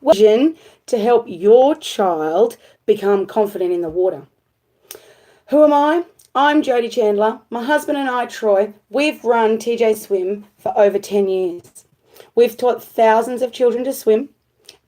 vision to help your child become confident in the water. Who am I? I'm Jodie Chandler. My husband and I, Troy, we've run TJ Swim for over 10 years. We've taught thousands of children to swim,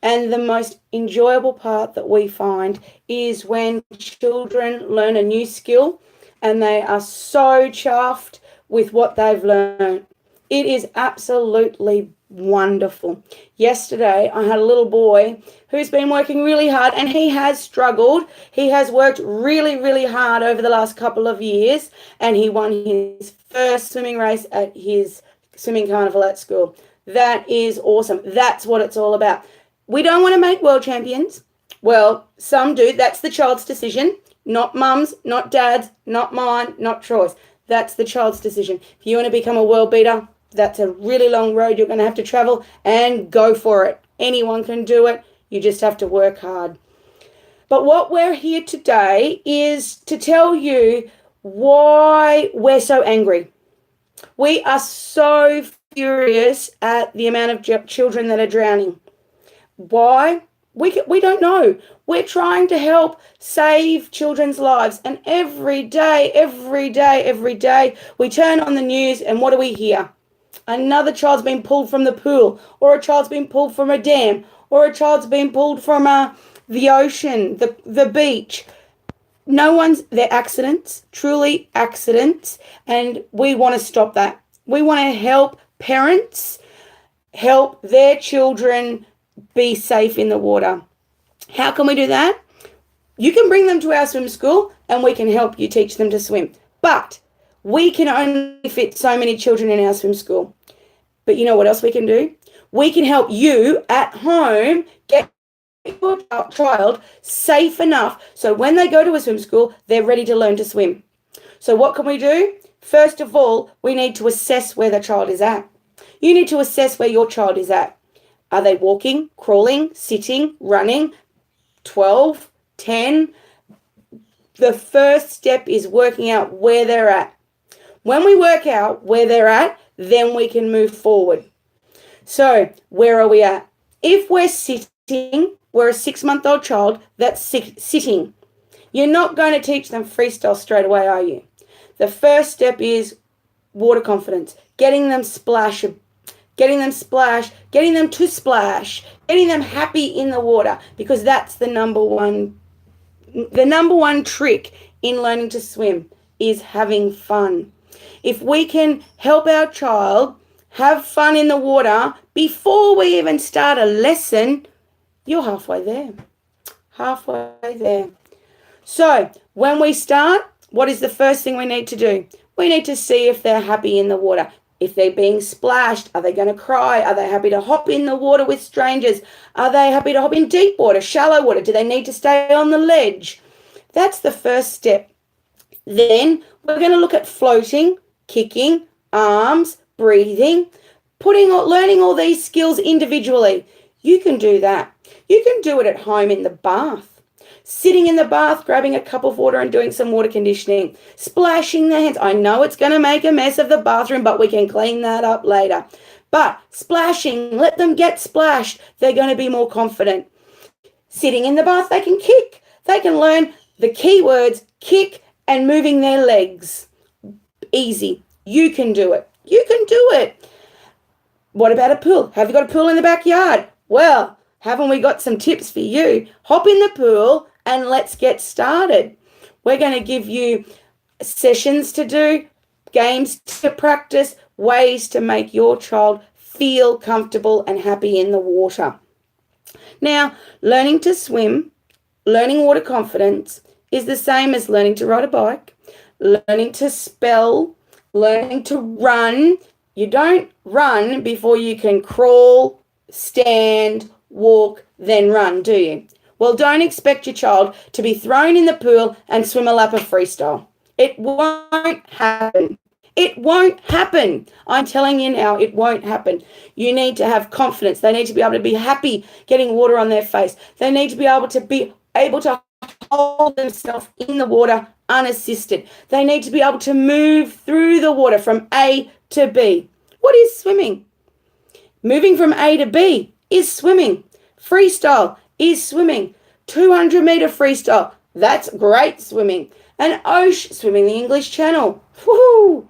and the most enjoyable part that we find is when children learn a new skill and they are so chuffed with what they've learned. It is absolutely wonderful. Yesterday, I had a little boy who's been working really hard, and he has struggled. He has worked really, really hard over the last couple of years, and he won his first swimming race at his swimming carnival at school. That is awesome. That's what it's all about. We don't want to make world champions. Well, some do. That's the child's decision. Not mum's, not dad's, not mine, not Troy's. That's the child's decision. If you want to become a world beater, that's a really long road you're going to have to travel, and go for it. Anyone can do it. You just have to work hard. But what we're here today is to tell you why we're so angry. We are so furious at the amount of children that are drowning. Why? We don't know. We're trying to help save children's lives. And every day, we turn on the news, and what do we hear? Another child's been pulled from the pool, or a child's been pulled from a dam, or a child's been pulled from the ocean, the beach. They're accidents, truly accidents, and we want to stop that. We want to help parents help their children be safe in the water. How can we do that? You can bring them to our swim school, and we can help you teach them to swim. But we can only fit so many children in our swim school. But you know what else we can do? We can help you at home get your child safe enough so when they go to a swim school, they're ready to learn to swim. So what can we do? First of all, we need to assess where the child is at. You need to assess where your child is at. Are they walking, crawling, sitting, running? 12, 10? The first step is working out where they're at. When we work out where they're at, then we can move forward. So where are we at? If we're sitting, we're a 6-month-old child that's sitting. You're not going to teach them freestyle straight away, are you? The first step is water confidence, getting them to splash, getting them happy in the water, because that's the number one trick in learning to swim is having fun. If we can help our child have fun in the water before we even start a lesson, you're halfway there. So when we start, what is the first thing we need to do? We need to see if they're happy in the water. If they're being splashed, are they going to cry? Are they happy to hop in the water with strangers? Are they happy to hop in deep water, shallow water? Do they need to stay on the ledge? That's the first step. Then we're going to look at floating, kicking, arms, breathing, learning all these skills individually. You can do that. You can do it at home in the bath. Sitting in the bath, grabbing a cup of water and doing some water conditioning. Splashing their hands. I know it's going to make a mess of the bathroom, but we can clean that up later. But splashing, let them get splashed. They're going to be more confident. Sitting in the bath, they can kick. They can learn the key words, kick and moving their legs. Easy. You can do it. What about a pool? Have you got a pool in the backyard? Well, haven't we got some tips for you? Hop in the pool and let's get started. We're going to give you sessions to do, games to practice, ways to make your child feel comfortable and happy in the water. Now, learning to swim, learning water confidence is the same as learning to ride a bike, learning to spell, learning to run. You don't run before you can crawl, stand, walk, then run, do you? Well, don't expect your child to be thrown in the pool and swim a lap of freestyle. It won't happen. It won't happen. I'm telling you now, it won't happen. You need to have confidence. They need to be able to be happy getting water on their face. They need to be able to hold themselves in the water unassisted. They need to be able to move through the water from A to B. What is swimming? Moving from A to B is swimming. Freestyle is swimming. 200-meter freestyle, that's great swimming. And Osh, swimming the English Channel. Woohoo!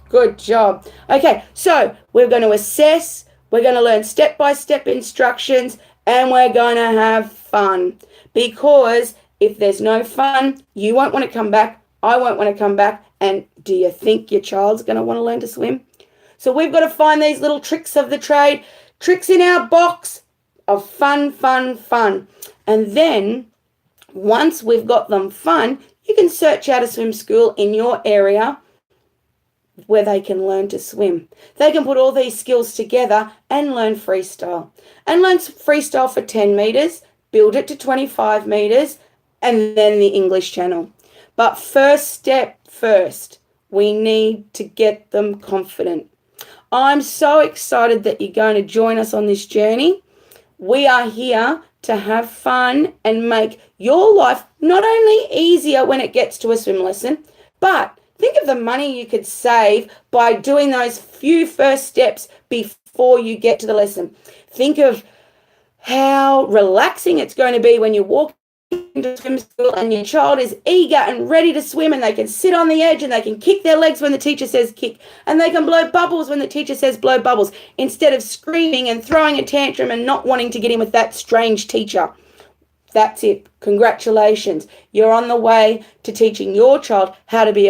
Good job. Okay, so we're going to assess, we're going to learn step-by-step instructions, and we're going to have fun. Because if there's no fun, you won't want to come back, I won't want to come back, and do you think your child's going to want to learn to swim? So we've got to find these little tricks of the trade, tricks in our box of fun, fun, fun. And then once we've got them fun, you can search out a swim school in your area where they can learn to swim. They can put all these skills together and learn freestyle. And learn freestyle for 10 metres, build it to 25 metres, and then the English Channel. But first step first, we need to get them confident. I'm so excited that you're going to join us on this journey. We are here to have fun and make your life not only easier when it gets to a swim lesson, but think of the money you could save by doing those few first steps before you get to the lesson. Think of how relaxing it's going to be when you walk into swim school and your child is eager and ready to swim, and they can sit on the edge and they can kick their legs when the teacher says kick, and they can blow bubbles when the teacher says blow bubbles, instead of screaming and throwing a tantrum and not wanting to get in with that strange teacher. That's it. Congratulations. You're on the way to teaching your child how to be